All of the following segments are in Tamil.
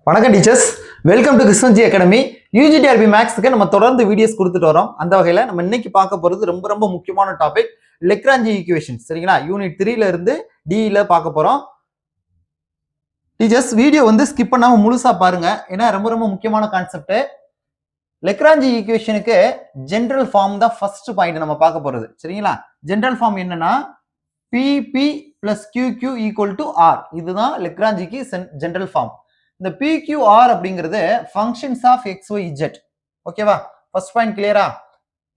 வணக்கம் teachers, welcome to Krishnanji academy. UG TRB மேக்ஸ்க்கு நம்ம தொடர்ந்து வீடியோஸ் கொடுத்துட்டு வரோம். அந்த வகையில் நம்ம இன்னைக்கு பார்க்க போகிறது ரொம்ப முக்கியமான டாபிக், லெக்ராஞ்சி ஈக்குவேஷன். சரிங்களா? யூனிட் 3ல இருந்து டில பார்க்க போகிறோம். டீச்சர்ஸ் வீடியோ ஸ்கிப் பண்ணாமல் முழுசாக பாருங்க, ஏன்னா ரொம்ப முக்கியமான கான்செப்ட். லெக்ராஞ்சி ஈக்குவேஷனுக்கு ஜென்ரல் ஃபார்ம் தான் ஃபர்ஸ்ட் பாயிண்ட் நம்ம பார்க்க போகிறது. சரிங்களா? ஜென்ரல் ஃபார்ம் என்னன்னா Pp plus Q equal to R. இதுதான் லெக்ராஞ்சிக்கு ஜென்ரல் ஃபார்ம். இந்த PQR அப்படிங்கிறது ஃபங்க்ஷன்ஸ் ஆஃப் XYZ. ஓகேவா? ஃபர்ஸ்ட் பாயிண்ட் கிளியரா?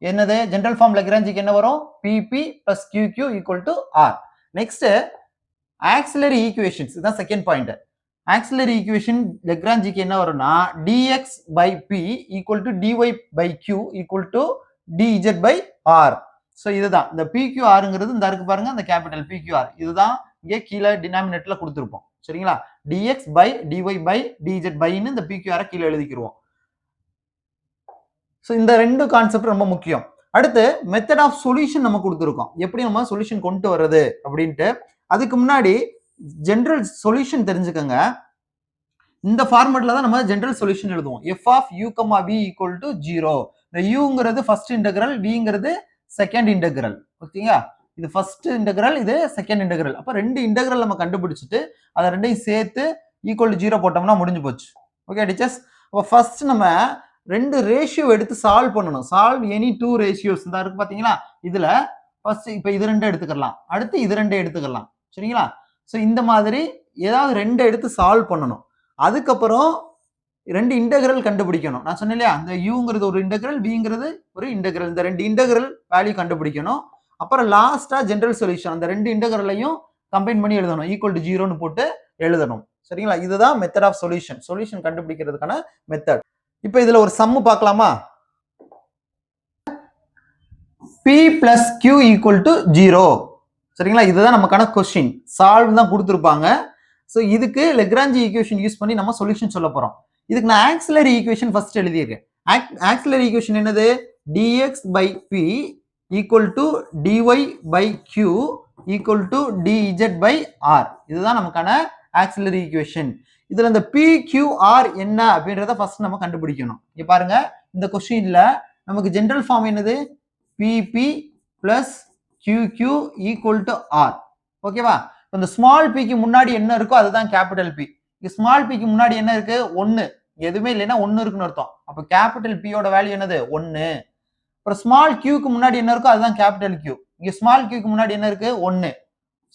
என்னது ஜெனரல் ஃபார்ம் லெக்ராஞ்சிக்கு என்ன வரும்? PP plus QQ equal to R. Next auxiliary equations, இதுதான் செகண்ட் பாயிண்ட். ஆக்சிலரி ஈக்குவேஷன் லெக்ராஞ்சிக்கு என்ன வரும்னா dx by p equal to dy by q equal to dz by r. So இதுதான் இந்த PQRங்கிறது இந்த இருக்கு பாருங்க, இந்த கேபிட்டல் PQR. இதுதான் இங்கே கீழே டினாமினேட்டர்ல கொடுத்துருப்போம். சரிங்களா? dx by dy by dz by இந்த PQR கீழே எழுதிக்கிறோம். ஸோ இந்த ரெண்டு கான்செப்ட் ரொம்ப முக்கியம். அடுத்து மெத்தட் ஆஃப் சொல்யூஷன் நம்ம கொடுத்துருக்கோம், எப்படி நம்ம சொல்யூஷன் கொண்டு வர்றது அப்படின்ட்டு. அதுக்கு முன்னாடி ஜெனரல் சொல்யூஷன் தெரிஞ்சுக்கோங்க. இந்த ஃபார்மேட்ல தான் நம்ம ஜெனரல் சொல்யூஷன் எழுதுவோம். f of u, v equal to 0. இந்த uங்கிறது ஃபர்ஸ்ட் இன்டெகிரல், vங்கிறது செகண்ட் இன்டெகிரல். ஓகேங்களா? இது ஃபர்ஸ்ட் இன்டெகிரல், இது செகண்ட் இன்டெகிரல். அப்ப ரெண்டு இன்டெகிரல் நம்ம கண்டுபிடிச்சிட்டு அதை ரெண்டையும் சேர்த்து ஈக்குவல் டு 0 போட்டோம்னா முடிஞ்சு போச்சு. Okay teachers? அப்போ ஃபர்ஸ்ட் நம்ம ரெண்டு ரேஷியோ எடுத்து சால்வ் பண்ணணும். சால்வ் எனி டூ ரேஷியோஸ் இந்த இருக்கு பாத்தீங்களா? இதுல ஃபர்ஸ்ட் இப்போ இது ரெண்டு எடுத்துக்கலாம், அடுத்து இது ரெண்டு எடுத்துக்கலாம். சரிங்களா? ஸோ இந்த மாதிரி ஏதாவது ரெண்டு எடுத்து சால்வ் பண்ணணும். அதுக்கப்புறம் ரெண்டு இன்டெகிரல் கண்டுபிடிக்கணும். நான் சொன்னேன் இல்லையா, இந்த யூங்கிறது ஒரு இன்டெகிரல், விங்கிறது ஒரு இன்டெகிரல். இந்த ரெண்டு இன்டெகிரல் வேல்யூ கண்டுபிடிக்கணும். அப்புறம் லாஸ்டா ஜெனரல் சொல்யூஷன், அந்த ரெண்டு இன்டெகிரலையும் கம்பைன் பண்ணி எழுதணும், ஈக்குவல் டு 0ன்னு போட்டு எழுதணும். சரிங்களா? இதுதான் மெத்தட் ஆஃப் சொல்யூஷன், சொல்யூஷன் கண்டுபிடிக்கிறதுக்கான மெத்தட். இப்போ இதுல ஒரு சம்மு பார்க்கலாமா? p plus q equal to 0. சரிங்களா? இதுதான் நமக்கான கொஸ்டின், சால்வ் தான் கொடுத்துருப்பாங்க. ஸோ இதுக்கு லெக்ராஞ்சி ஈக்குவேஷன் யூஸ் பண்ணி நம்ம சொல்யூஷன் சொல்ல போறோம். இதுக்கு நான் ஆக்சிலரி ஈக்குவேஷன் ஃபர்ஸ்ட் எழுதியிருக்கேன். ஆக்சிலரி ஈக்குவேஷன் என்னது? dx by p equal to dy by q equal to dz by r. இதுதான் நமக்கான ஆக்சிலரி ஈக்குவேஷன். இதுல இந்த PQR என்ன அப்படின்றத ஃபர்ஸ்ட் நம்ம கண்டுபிடிக்கணும். இங்க பாருங்க, இந்த கொஸ்டின்ல நமக்கு ஜெனரல் ஃபார்ம் என்னது? PP plus QQ equal to R. ஓகேவா? இந்த ஸ்மால் பிக்கு முன்னாடி என்ன இருக்கோ அதுதான் கேபிட்டல் P. இங்க ஸ்மால் பிக்கு முன்னாடி என்ன இருக்கு? 1. எதுவுமே இல்லைன்னா 1 இருக்குன்னு அர்த்தம். அப்ப கேபிட்டல் P யோட வேல்யூ என்னது? 1. அப்புறம் ஸ்மால் கியூக்கு முன்னாடி என்ன இருக்கோ அதுதான் கேபிட்டல் Q. இங்க ஸ்மால் கியூக்கு முன்னாடி என்ன இருக்கு? 1.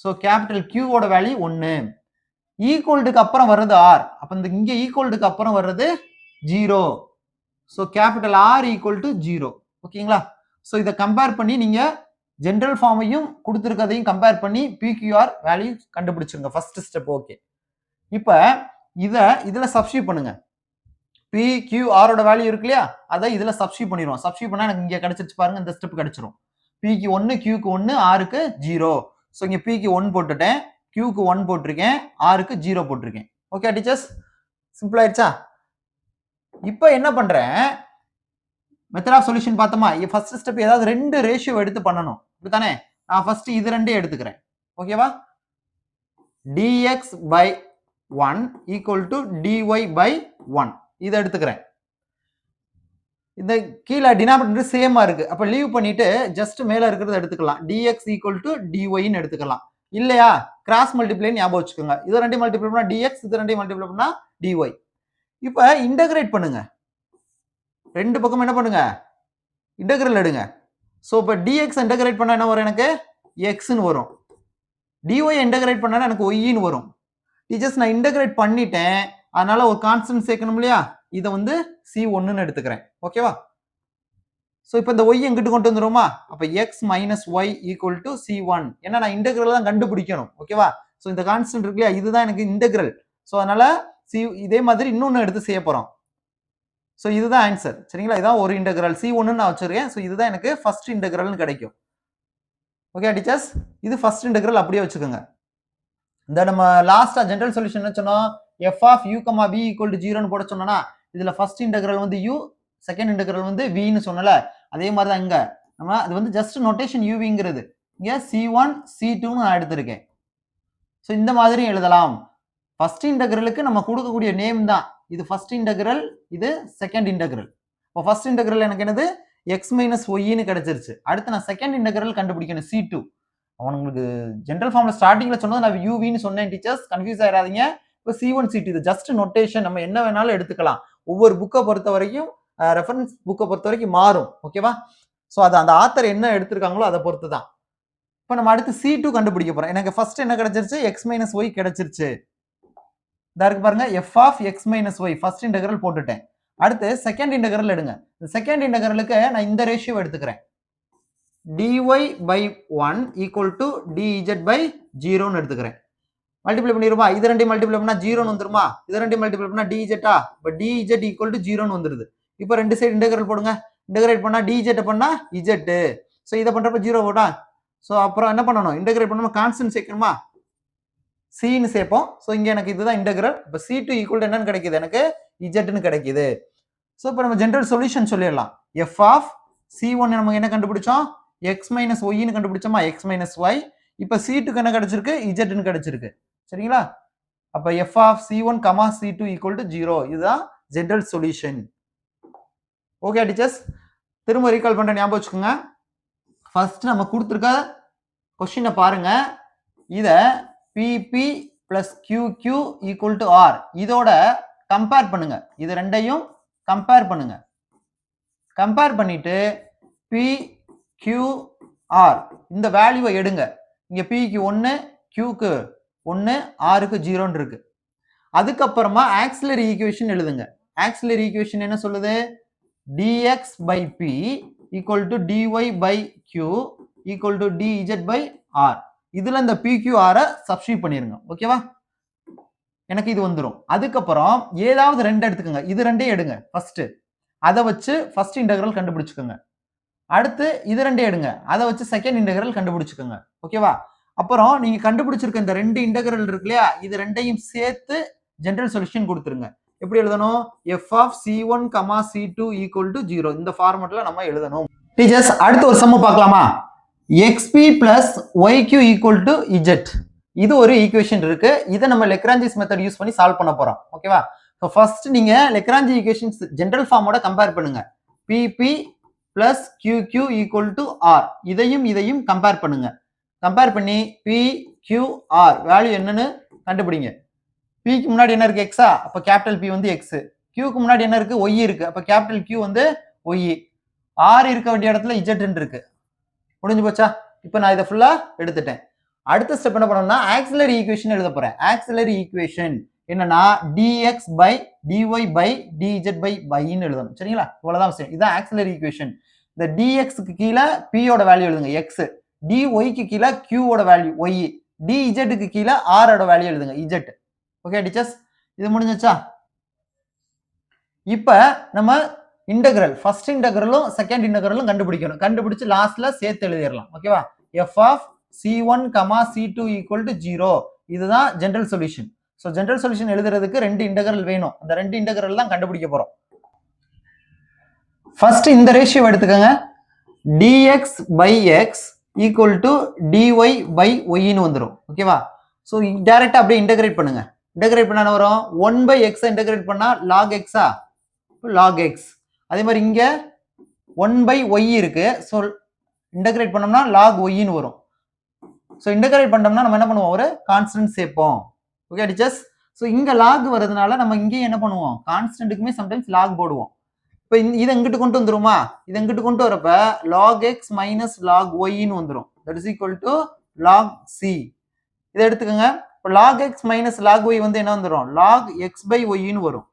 ஸோ கேபிட்டல் Q ஓட வேல்யூ 1. ஈக்குவல்டுக்கு அப்புறம் வர்றது R. அப்ப இந்த இங்க ஈக்குவல்டுக்கு அப்புறம் வர்றது 0. So capital R equal to 0. ஓகேங்களா? ஸோ இதை கம்பேர் பண்ணி நீங்க ஜெனரல் ஃபார்மையும் கொடுத்துருக்கதையும் கம்பேர் பண்ணி PQR வேல்யூ கண்டுபிடிச்சிருங்க ஃபர்ஸ்ட் ஸ்டெப். ஓகே, இப்போ இதுல சப்ஸ்டியூட் பண்ணுங்க. PQR ஓட வேல்யூ இருக்கு இல்லையா, அதை இதுல சப்ஸ்டியூட் பண்ணிடுவோம். சப்ஸ்டியூட் பண்ணா எனக்கு இங்க கிடைச்சிருச்சு பாருங்க, இந்த ஸ்டெப் கிடைச்சிரும். Pக்கு 1, Qக்கு 1, Rக்கு 0. ஸோ இங்க Pக்கு 1 போட்டுட்டேன், Qக்கு 1 போட்டிருக்கேன், Rக்கு 0 போட்டிருக்கேன். ஓகே டீச்சர்ஸ், சிம்பிள் ஆயிடுச்சா? இப்போ என்ன பண்றேன், மெத்தட் ஆஃப் சொல்யூஷன் பார்த்தோமா? ஃபர்ஸ்ட் ஸ்டெப் ஏதாவது ரெண்டு ரேஷியோ எடுத்து பண்ணணும், இப்படித்தானே? நான் ஃபர்ஸ்ட் இது ரெண்டே எடுத்துக்கிறேன். ஓகேவா? dx by 1 equal to dy by 1 இதை எடுத்துக்கிறேன். இந்த கீழே டினாமினேட்டர் சேமா இருக்கு, அப்ப லீவ் பண்ணிட்டு ஜஸ்ட் மேல இருக்கிறத எடுத்துக்கலாம். dx equal to dy ன்னு எடுத்துக்கலாம். இல்லையா, கிராஸ் மல்டிப்ளை ஞாபகம் வச்சுக்கோங்க. இது ரெண்டையும் மல்டிப்ளை பண்ணா dx, இது ரெண்டையும் மல்டிப்ளை பண்ணா dy. இப்ப இன்டகிரேட் பண்ணுங்க, ரெண்டு பக்கம் என்ன பண்ணுங்க? இன்டகிரல் எடுங்க. சோ இப்ப dx இன்டகிரேட் பண்ணா என்ன வரும்? எனக்கு x ன்னு வரும். dy இன்டகிரேட் பண்ணா எனக்கு y ன்னு வரும். டீச்சர்ஸ் நான் இன்டகிரேட் பண்ணிட்டேன், அதனால ஒரு கான்ஸ்டன்ட் சேர்க்கணும் இல்லையா, இதை C1ன்னு எடுத்துக்கிறேன். ஓகேவா? சோ இப்போ இந்த y எங்கிட்டு கொண்டு வந்துருமா? அப்ப x minus y equal to C1. ஏன்னா நான் இன்டகிரல் தான் கண்டுபிடிக்கணும். ஓகேவா? சோ இந்த கான்ஸ்டன்ட் இருக்கு இல்லையா, இதுதான் எனக்கு இன்டகிரல். சோ அதனால இதே மாதிரி இன்னொன்னு எடுத்து செய்ய போறோம். சோ இதுதான் ஆன்சர். சரிங்களா? இதான் ஒரு இன்டகிரல் C1ன்னு நான் வச்சிருக்கேன். சோ இதுதான் எனக்கு ஃபர்ஸ்ட் இன்டகிரல்னு கிடைக்கும். ஓகே டீச்சர்ஸ், இது ஃபர்ஸ்ட் இன்டகிரல் அப்படியே வச்சுக்கோங்க. இந்த நம்ம லாஸ்டா ஜெனரல் சொல்யூஷன் என்ன சொன்னோம்? f of u, v equal to 0ன்னு போட சொன்னா, இதுல first integral u, second integral v ன்னு சொன்னல, அதே மாதிரி தான் இங்க நம்ம அது ஜஸ்ட் நோட்டேஷன் uvங்கிறது. இங்க C1 C2ன்னு நான் எடுத்திருக்கேன். சோ இந்த மாதிரி எழுதலாம். ஃபர்ஸ்ட் இன்டகிரலுக்கு நம்ம கொடுக்கக்கூடிய நேம் தான் இது ஃபர்ஸ்ட் இன்டெக்ரல், இது செகண்ட் இன்டெக்ரல். இப்போ ஃபர்ஸ்ட் இன்டெக்ரல் எனக்கு என்னது x மைனஸ் ஒய்ன்னு கிடைச்சிருச்சு. அடுத்து நான் செகண்ட் இன்டெக்ரல் கண்டுபிடிக்கணும் C2. உங்களுக்கு ஜென்ரல் ஃபார்ம்ல ஸ்டார்டிங்ல சொன்னது நான் யூவின்னு சொன்னேன் டீச்சர்ஸ், கன்ஃபியூஸ் ஆயிடாதீங்க. இப்போ C1 C2 இது ஜஸ்ட் நோட்டேஷன், நம்ம என்ன வேணாலும் எடுத்துக்கலாம். ஒவ்வொரு புக்கை பொறுத்த வரைக்கும் ரெஃபரன்ஸ் புக்கை பொறுத்த வரைக்கும் மாறும். ஓகேவா? ஸோ அது அந்த ஆத்தர் என்ன எடுத்திருக்காங்களோ அதை பொறுத்து தான். இப்போ நம்ம அடுத்து C2 கண்டுபிடிக்க போறோம். எனக்கு ஃபர்ஸ்ட் என்ன கிடைச்சிருச்சு, x மைனஸ் ஒய் கிடைச்சிருச்சு. இதா இருக்கு பாருங்க, f of x minus y first integral போட்டுட்டேன். அடுத்து செகண்ட் இன்டெக்ரல் எடுங்க. செகண்ட் இன்டெக்ரலுக்கு நான் இந்த ரேஷியோ எடுத்துக்கிறேன். dy by 1 equal to dz by 0ன்னு எடுத்துக்கிறேன். மல்டிப்ளை பண்ணிருமா, இது ரெண்டையும் மல்டிப்ளை பண்ணா 0ன்னு வந்துருமா, இது ரெண்டையும் மல்டிப்ளை பண்ணா dz இப்போ dz equal to 0ன்னு வந்துருது. இப்போ ரெண்டு சைடு இன்டெகிரேட் போடுங்க. இன்டெகிரேட் பண்ணா dz பண்ணா z. ஸோ இதை பண்றப்ப 0 போட்டா. ஸோ அப்புறம் என்ன பண்ணணும், இன்டெகிரேட் பண்ணணும், கான்ஸ்டன்ட் சேர்க்கணுமா, cன்னு சேர்ப்போம். ஸோ இங்க எனக்கு இதுதான் இன்டெகிரல். இப்போ C2 ஈக்குவல் டு என்னன்னு கிடைக்குது, எனக்கு zன்னு கிடைக்குது. ஸோ இப்போ நம்ம ஜென்ரல் சொல்யூஷன் சொல்லிடலாம். f ஆஃப் C1 நம்ம என்ன கண்டுபிடிச்சோம், x மைனஸ் ஒய்ன்னு கண்டுபிடிச்சோமா, x மைனஸ் ஒய். இப்போ C2க்கு என்ன கிடைச்சிருக்கு, zன்னு கிடைச்சிருக்கு. சரிங்களா? அப்ப f of C1, C2 equal to 0. இதுதான் ஜென்ரல் சொல்யூஷன். ஓகே டீச்சர்ஸ், திரும்ப ரீகால் பண்ற ஞாபகம் வச்சுக்கோங்க. ஃபர்ஸ்ட் நம்ம கொடுத்துருக்க கொஸ்டினை பாருங்க. இத PP plus QQ equal to R இதோட கம்பேர் பண்ணுங்க. இது ரெண்டையும் கம்பேர் பண்ணுங்க. கம்பேர் பண்ணிட்டு PQR இந்த வேல்யூவை எடுங்க. இங்க Pக்கு 1, Qக்கு 1, Rக்கு 0ன்னு இருக்கு. அதுக்கப்புறமா ஆக்சிலரி ஈக்குவேஷன் எழுதுங்க. ஆக்சிலரி ஈக்குவேஷன் என்ன சொல்லுது, dx by p equal to dy by q equal to dz by r. இதுல இந்த PQR சப்ஸ்டிட்யூட் பண்ணிருங்க. ஓகேவா? எனக்கு இது வந்துரும். அதுக்கப்புறம் ஏதாவது ரெண்டு எடுத்துக்கோங்க. இது ரெண்டே எடுங்க ஃபர்ஸ்ட். அதை வச்சு ஃபர்ஸ்ட் இன்டெகிரல் கண்டுபிடிச்சுக்கோங்க. அடுத்து இது ரெண்டே எடுங்க. அதை வச்சு செகண்ட் இன்டெகிரல் கண்டுபிடிச்சுக்கோங்க. ஓகேவா? அப்புறம் நீங்க கண்டுபிடிச்சிருக்க இந்த ரெண்டு இன்டெகிரல் இருக்கு இல்லையா, இது ரெண்டையும் சேர்த்து ஜெனரல் சொல்யூஷன் கொடுத்துருங்க. எப்படி எழுதணும், f of C1, C2 equal to 0. இந்த ஃபார்மட்ல நம்ம எழுதணும். டீச்சர்ஸ் அடுத்து ஒரு சம் பார்க்கலாமா, xp plus yq equal to z. இது ஒரு ஈக்குவேஷன் இருக்கு. இதை நம்ம லெக்ராஞ்சிஸ் மெத்தட் யூஸ் பண்ணி சால்வ் பண்ண போறோம். ஓகேவா? ஸோ ஃபர்ஸ்ட் நீங்க லெக்ராஞ்சி ஈக்குவேஷன்ஸ் ஜெனரல் ஃபார்மோட கம்பேர் பண்ணுங்க. pp plus qq equal to r. இதையும் கம்பேர் பண்ணுங்க. கம்பேர் பண்ணி PQR வேல்யூ என்னன்னு கண்டுபிடிங்க. Pக்கு முன்னாடி என்ன இருக்கு, எக்ஸா, அப்ப கேபிட்டல் P வந்து எக்ஸ். Qக்கு முன்னாடி என்ன இருக்கு, ஒய் இருக்கு, அப்ப கேபிட்டல் Q வந்து ஒய். ஆர் இருக்க வேண்டிய இடத்துல இஜெட்ன்னு இருக்கு. முடிஞ்சு போச்சா? இப்போ நான் இதை ஃபுல்லா எடுத்துட்டேன். அடுத்த ஸ்டெப் என்ன பண்ணணும்னா ஆக்சிலரி ஈக்குவேஷன் எழுத போறேன். ஆக்சிலரி ஈக்குவேஷன் என்னன்னா dx by dy by dz by ன்னு எழுதணும். சரிங்களா? இவ்வளவுதான் விஷயம். இதான் ஆக்சிலரி ஈக்குவேஷன். இந்த dxக்கு கீழே p ஓட வேல்யூ எழுதுங்க x, dyக்கு கீழே q ஓட வேல்யூ y, dzக்கு கீழே r ஓட வேல்யூ எழுதுங்க z. ஓகே டீச்சர்ஸ், இது முடிஞ்சிச்சா? இப்ப நம்ம இன்டெகிரல் ஃபர்ஸ்ட் இன்டெகிரலும் செகண்ட் இன்டெகிரலும் கண்டுபிடிக்கணும். கண்டுபிடிச்சு லாஸ்ட்ல சேர்த்து எழுதிடலாம். ஓகேவா? f of C1, C2 equal to 0. இதுதான் general solution. So general solution எழுதுறதுக்கு ரெண்டு இன்டெகிரல் வேணும். அந்த ரெண்டு இன்டெகிரல் தான் கண்டுபிடிக்க போறோம். ஃபர்ஸ்ட் இந்த ரேஷியோ எடுத்துக்கோங்க. dx by x equal to dy by yன்னு வந்துடும். ஓகேவா? ஸோ டைரக்டா அப்படியே இன்டெகிரேட் பண்ணுங்க. இன்டெகிரேட் பண்ணா வரும் 1 by x இன்டெகிரேட் பண்ணா log x log x. அதே மாதிரி இங்க 1 by y இருக்கு. ஸோ இன்டெகிரேட் பண்ணோம்னா log y-ன்னு வரும். ஸோ இன்டெகிரேட் பண்ணோம்னா நம்ம என்ன பண்ணுவோம், ஒரு கான்ஸ்டன்ட் சேர்ப்போம். ஓகே டீச்சர்ஸ், ஸோ இங்க லாக் வரதுனால நம்ம இங்கேயும் என்ன பண்ணுவோம், கான்ஸ்டன்ட்டுக்குமே சம்டைம்ஸ் லாக் போடுவோம். இப்போ இதை எங்கிட்டு கொண்டு வந்துருமா, இதை எங்கிட்டு கொண்டு வரப்ப log x மைனஸ் log y-ன்னு வந்துடும். That is equal to log c. இதை எடுத்துக்கோங்க. இப்போ log x minus log y வந்து என்ன வந்துடும், log x by y-ன்னு வரும்.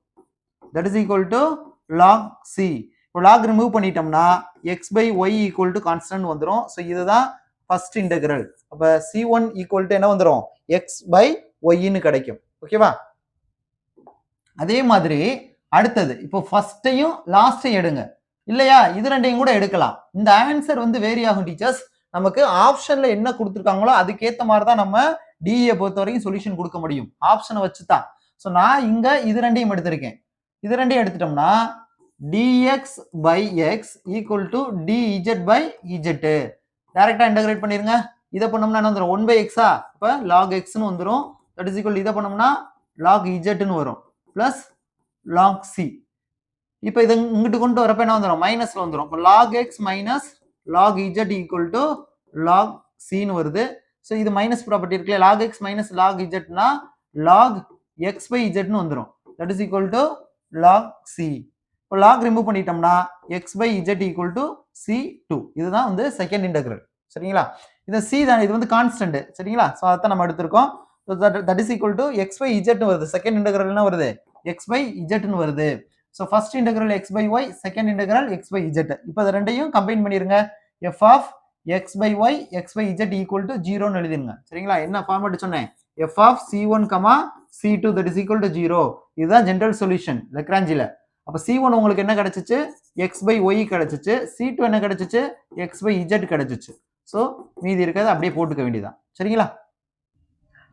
That is equal to log c. இப்போ log ரிமூவ் பண்ணிட்டோம்னா x by y equal to constant வந்துடும். ஸோ இதுதான் ஃபர்ஸ்ட் இன்டெகிரல். அப்போ C1 ஈக்குவல் டு என்ன வந்துடும், x by y-ன்னு கிடைக்கும். ஓகேவா? அதே மாதிரி அடுத்தது இப்போ ஃபர்ஸ்டையும் லாஸ்டையும் எடுங்க. இல்லையா, இது ரெண்டையும் கூட எடுக்கலாம். இந்த ஆன்சர் வந்து வேரி ஆகும் டீச்சர்ஸ். நமக்கு ஆப்ஷன்ல என்ன கொடுத்துருக்காங்களோ அதுக்கேற்ற மாதிரி தான் நம்ம டிஏ பொறுத்த வரைக்கும் சொல்யூஷன் கொடுக்க முடியும். ஆப்ஷனை வச்சு தான். ஸோ நான் இங்க இது ரெண்டையும் எடுத்திருக்கேன். இது ரெண்டையும் எடுத்துட்டோம்னா dx by x equal to dz by z. டைரக்டா இன்டெகிரேட் பண்ணிருங்க. இதை பண்ணோம்னா என்ன வந்துடும், 1 by x. இப்போ log x ன்னு வந்துடும். தட் இஸ் ஈக்குவல் இதை பண்ணோம்னா log z ன்னு வரும். Plus log c. இப்போ இது இங்கிட்டு கொண்டு வரப்ப என்ன வந்துடும், மைனஸ்ல வந்துடும். இப்போ log x minus log z equal to log c ன்னு வருது. ஸோ இது மைனஸ் ப்ராப்பர்ட்டி இருக்குல்ல, log x மைனஸ் log zனா log x பை z ன்னு வந்துடும். That is equal to log c. இப்போ log ரிமூவ் பண்ணிட்டோம்னா x by z equal to c2. இதுதான் வந்து செகண்ட் இன்டெக்ரல். சரிங்களா, இது c தான், இது வந்து கான்ஸ்டன்ட். சரிங்களா, ஸோ அதான் நம்ம எடுத்திருக்கோம். That is equal to x by z வருது. செகண்ட் இன்டெக்ரல் என்ன வருது, x பை z ன்னு வருது. So first integral x by y, second integral x by z. இப்போ இது ரெண்டையும் கம்பைன் பண்ணிருங்க. f of x by y x by z equal to 0ன்னு எழுதிருங்க. சரிங்களா, என்ன ஃபார்மேட் சொன்னேன், f of c1, c2 that is equal to 0. இதுதான் ஜெனரல் சொல்யூஷன் லெக்ராஞ்சில. அப்ப c1 உங்களுக்கு என்ன கிடைச்சிச்சு, x பை y கிடைச்சிச்சு. c2 என்ன கிடைச்சிச்சு, x பை z கிடைச்சிச்சு. ஸோ மீதி இருக்கிறத அப்படியே போட்டுக்க வேண்டியதான். சரிங்களா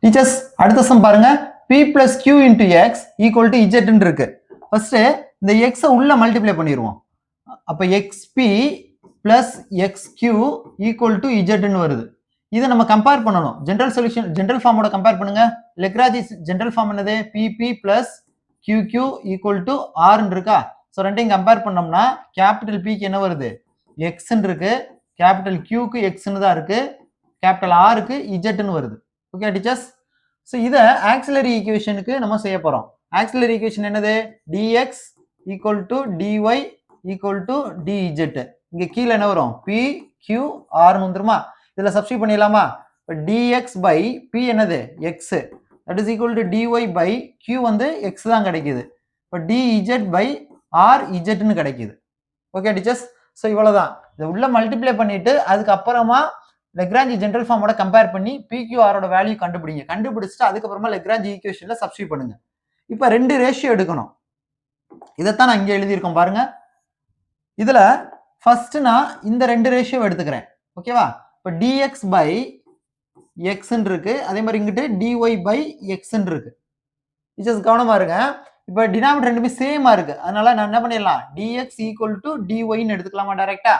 டீச்சர்ஸ், அடுத்த சம் பாருங்க. p plus q into X equal to z இருக்கு. ஃபர்ஸ்ட் இந்த x உள்ள மல்டிப்ளை பண்ணிடுவோம். அப்ப xp plus xq equal to z ன்னு வருது. இதை நம்ம கம்பேர் பண்ணணும். ஜெனரல் சொல்யூஷன் ஜெனரல் ஃபார்மோட கம்பேர் பண்ணுங்க. லெக்ராஜி ஜெனரல் ஃபார்ம் என்னது, pp plus qq equal to r இருக்கா. ஸோ ரெண்டையும் கம்பேர் பண்ணோம்னா கேபிட்டல் p க்கு என்ன வருது, x இருக்கு, கேபிட்டல் q க்கு x தான் இருக்கு, கேபிட்டல் r க்கு z ன்னு வருது. ஓகே டீச்சர்ஸ், ஸோ இதை ஆக்சிலரி ஈக்குவேஷனுக்கு நம்ம செய்ய போறோம். ஆக்சிலரி ஈக்குவேஷன் என்னது, dx equal to dy equal to dz. இங்க கீழே என்ன வரும், p q r வந்துருமா. இதுல சப்ஸ்டிட்யூட் பண்ணிடலாமா. இப்போ dx பை p என்னது, x, that is equal to dy by q வந்து x தான் கிடைக்குது. இப்போ dz பை r z ன்னு கிடைக்குது. ஓகே டீச்சர்ஸ், ஸோ இவ்வளவுதான். இதை உள்ள மல்டிப்ளை பண்ணிட்டு அதுக்கப்புறமா லெக்ராஞ்சி ஜெனரல் ஃபார்மோட கம்பேர் பண்ணி PQR ஓட வேல்யூ கண்டுபிடிங்க. கண்டுபிடிச்சிட்டு அதுக்கப்புறமா லெக்ராஞ்சி ஈக்குவேஷன்ல சப்ஸ்டிட்யூட் பண்ணுங்க. இப்போ ரெண்டு ரேஷியோ எடுக்கணும். இதைத்தான் நான் இங்கே எழுதியிருக்கோம் பாருங்க. இதுல ஃபர்ஸ்ட் நான் இந்த ரெண்டு ரேஷியோ எடுத்துக்கிறேன். ஓகேவா, இப்போ dx பை x இருக்கு, அதே மாதிரி இங்கிட்டு dy பை x இருக்கு. டீச்சர்ஸ் கவனமா இருங்க. இப்போ டினாமினேட்டர் ரெண்டுமே சேமா இருக்கு, அதனால நான் என்ன பண்ணிடலாம், dx ஈக்குவல் டு dyன்னு எடுத்துக்கலாமா, டைரக்டா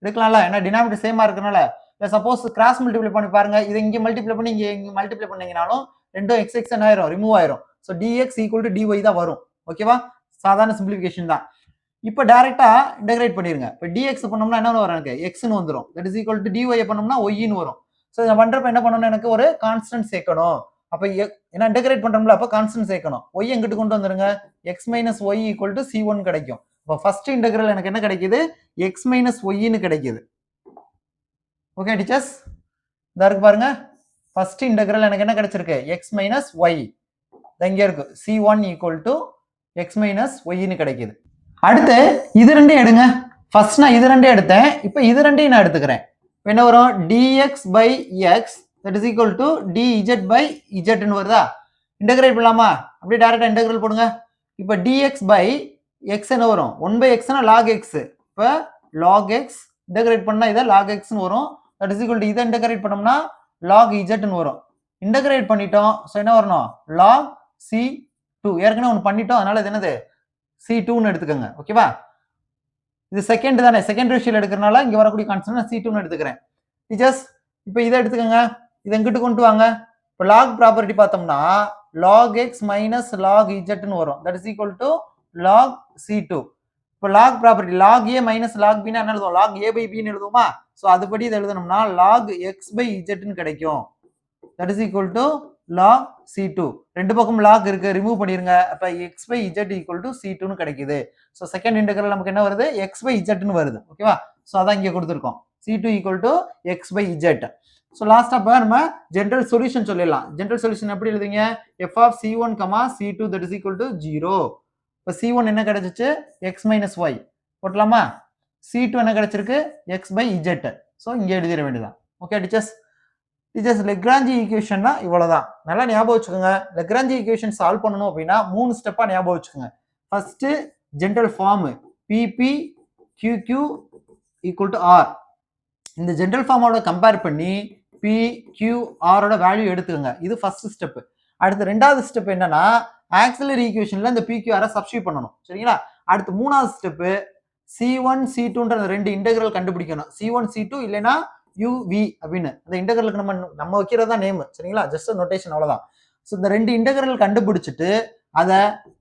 எடுக்கலாம்ல. ஏன்னா டினாமினேட்டர் சேமா இருக்கனால. சப்போஸ் கிராஸ் மல்டிப்ளை பண்ணி பாருங்க, இதை இங்கே மல்டிப்ளை பண்ணி இங்கே மல்டிப்ளை பண்ணீங்கனாலும் ரெண்டும் x x ஆயிரும், ரிமூவ் ஆயிரும். So dx equal to dy தான் வரும். ஓகேவா, சாதாரண சிம்பிளிஃபிகேஷன் தான். இப்போ டைரக்டா இன்டகிரேட் பண்ணிருங்க. இப்போ dx பண்ணோம்னா என்ன வரும், எனக்கு xன்னு வந்துடும். That is equal to dy பண்ணோம்னா yன்னு வரும். ஸோ இதை பண்றப்ப என்ன பண்ணணும், எனக்கு ஒரு கான்ஸ்டன்ட் சேர்க்கணும். அப்போ ஏன்னா இன்டகிரேட் பண்றோம்ல, அப்போ கான்ஸ்டன்ட் சேர்க்கணும். y எங்கிட்டு கொண்டு வந்துருங்க, x minus y equal to c1 கிடைக்கும். இப்போ ஃபர்ஸ்ட் இன்டகிரல் எனக்கு என்ன கிடைக்குது, x மைனஸ் ஒய்ன்னு கிடைக்குது. ஓகே டீச்சர்ஸ், இதா இருக்கு பாருங்க. ஃபர்ஸ்ட் இன்டகிரல் எனக்கு என்ன கிடைச்சிருக்கு, x மைனஸ் ஒய் இங்க இருக்கு, c1 equal to x minus ஒய்ன்னு கிடைக்குது. அடுத்து இது ரெண்டையும் எடுங்க. ஃபர்ஸ்ட் நான் இது ரெண்டையும் எடுத்தேன், இப்போ இது ரெண்டையும் நான் எடுத்துக்கிறேன். என்ன வரும், dx by x that is equal to dz by zன்னு வருதா. இன்டகிரேட் பண்ணலாமா, அப்படியே டைரக்டா இன்டகிரல் போடுங்க. இப்போ dx பை x என்ன வரும், 1 பை xனா log x. இப்போ log x இன்டகிரேட் பண்ணா இதை log xன்னு வரும். தட் இஸ் ஈக்குவல் டு இதை இன்டகிரேட் பண்ணோம்னா log zன்னு வரும். இன்டகிரேட் பண்ணிட்டோம், ஸோ என்ன வரணும், log c2. ஏற்கனவே ஒன்று பண்ணிட்டோம், அதனால இது என்னது c2ன்னு எடுத்துக்கோங்க. ஓகேவா, இது செகண்ட் தானே, செகண்ட் ரேஷியோல எடுக்கிறனால இங்க வரக்கூடிய கான்ஸ்டன்ட் c2ன்னு எடுத்துக்கிறேன். டீச்சர்ஸ், இப்போ இதை எடுத்துக்கோங்க, இதை எங்கிட்டு கொண்டு வாங்க. இப்போ log ப்ராப்பர்ட்டி பார்த்தோம்னா log x மைனஸ் log zன்னு வரும். That is equal to log c2. இப்போ log property log a minus log b என்ன எழுதுவோம், log a பை b ன்னு எழுதுவோமா. ஸோ அதுபடி இதை எழுதணும்னா log x பை zன்னு கிடைக்கும். That is equal to log c2. ரெண்டு பக்கம் log இருக்கு, ரிமூவ் பண்ணிருங்க. அப்ப x by z equal to c2ன்னு கிடைக்குது. ஸோ செகண்ட் இன்டெகிரல் நமக்கு என்ன வருது, x பை zன்னு வருது. ஓகேவா, ஸோ அதான் இங்கே கொடுத்துருக்கோம், c2 equal to x by z. So last அப்ப நம்ம ஜெனரல் சொல்யூஷன் சொல்லிடலாம். ஜெனரல் சொல்யூஷன் எப்படி எழுதுங்க, f of c1, c2 that is equal to 0. இப்போ c1 என்ன கிடைச்சிச்சு, x மைனஸ் ஒய் போட்டலாமா. c2 என்ன கிடைச்சிருக்கு, x பை z. ஸோ இங்கே எழுதிட வேண்டியதான். ஓகே டீச்சர்ஸ், டீச்சர்ஸ் லெக்ராஞ்சி ஈக்குவேஷன்னா இவ்வளவுதான். நல்லா ஞாபகம் வச்சுக்கோங்க. லெக்ராஞ்சி ஈக்குவேஷன் சால்வ் பண்ணணும் அப்படின்னா 3 ஸ்டெப்பா ஞாபகம் வச்சுக்கோங்க. First general form pp qq equal to r. இந்த ஜெனரல் ஃபார்மோட கம்பேர் பண்ணி p q r ஓட வேல்யூ எடுத்துக்கோங்க. இது ஃபர்ஸ்ட் ஸ்டெப். அடுத்து ரெண்டாவது ஸ்டெப் என்னன்னா ஆக்சிலரி ஈக்குவேஷன்ல இந்த pqr சப்ஸ்டிட்யூட் பண்ணணும். சரிங்களா, அடுத்து மூணாவது ஸ்டெப் c1 c2ன்ற ரெண்டு இன்டெகிரல் கண்டுபிடிக்கணும். c1 c2 இல்லைன்னா uv அப்படின்னு அந்த இன்டெகிரலுக்கு நம்ம வைக்கிறதா நேம். சரிங்களா, ஜஸ்ட் நோட்டேஷன் அவ்வளவுதான். ஸோ இந்த ரெண்டு இன்டெகிரல் கண்டுபிடிச்சிட்டு அதை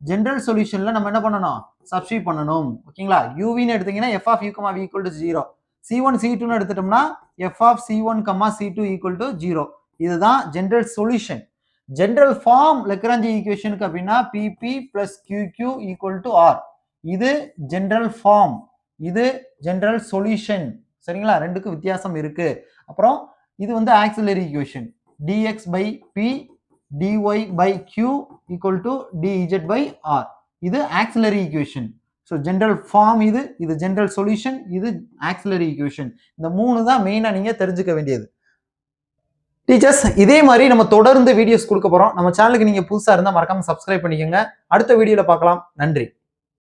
ஜென்ரல் சொல்யூஷன்ல நம்ம என்ன பண்ணணும், சப்ஸ்டியூட் பண்ணணும். ஓகேங்களா? யூவின்னு எடுத்தீங்கன்னா f of u comma v equal to 0, C1 C2ன்னு எடுத்துட்டோம்னா f of C1 comma C2 equal to 0. இதுதான் general solution. General form Lagrange ஈக்குவேஷனுக்கு அப்படின்னா PP plus QQ equal to R. இது ஜென்ரல் ஃபார்ம், இது ஜென்ரல் சொல்யூஷன். சரிங்களா? ரெண்டுக்கும் வித்தியாசம் இருக்கு. அப்புறம் இது வந்து auxiliary equation, dx by p dy by q equal to dz by r. இது auxiliary equation. So general form இது, இது ஜென்ரல் சொல்யூஷன், இது ஆக்சிலரி ஈக்குவேஷன். இந்த மூணு தான் மெயினா நீங்க தெரிஞ்சுக்க வேண்டியது. டீச்சர்ஸ், இதே மாதிரி நம்ம தொடர்ந்து வீடியோஸ் கொடுக்க போறோம். நம்ம சேனலுக்கு நீங்க புதுசா இருந்தா மறக்காம சப்ஸ்கிரைப் பண்ணிக்கோங்க. அடுத்த வீடியோல பார்க்கலாம். நன்றி.